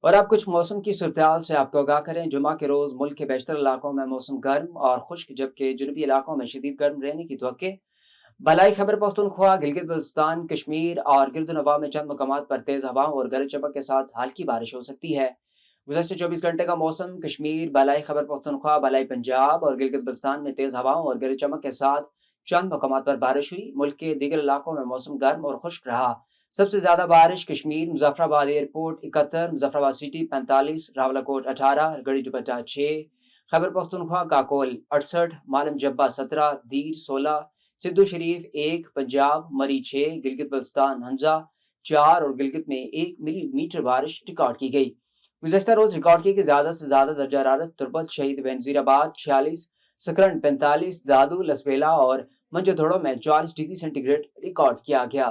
اور اب کچھ موسم کی صورتحال سے آپ کو آگاہ کریں۔ جمعہ کے روز ملک کے بیشتر علاقوں میں موسم گرم اور خشک، جبکہ جنوبی علاقوں میں شدید گرم رہنے کی توقع۔ بالائی خیبر پختونخوا، گلگت بلتستان، کشمیر اور گردنواح میں چند مقامات پر تیز ہواؤں اور گرج چمک کے ساتھ ہلکی بارش ہو سکتی ہے۔ گزشتہ 24 گھنٹے کا موسم: کشمیر، بالائی خیبر پختونخوا، بالائی پنجاب اور گلگت بلتستان میں تیز ہواؤں اور گرج چمک کے ساتھ چند مقامات پر بارش ہوئی۔ ملک کے دیگر علاقوں میں موسم گرم اور خشک رہا۔ سب سے زیادہ بارش کشمیر، مظفر آباد ایئرپورٹ 71، مظفر آباد سٹی 45، راولہ کوٹ 18، گڑھی دوپٹہ 6، خیبر پختونخوا کاکول 68، معلم جبہ 17، دیر 16، سدھو شریف 1، پنجاب مری 6، گلگت بلتستان حمزہ 4 اور گلگت میں 1 ملی میٹر بارش ریکارڈ کی گئی۔ گزشتہ روز ریکارڈ کی گئی زیادہ سے زیادہ درجہ حرارت تربت شہید بینظیر آباد 46، سکرن 45، دادو، لسبیلا اور منجو دھوڑوں میں 44 ڈگری سینٹی گریڈ ریکارڈ کیا گیا۔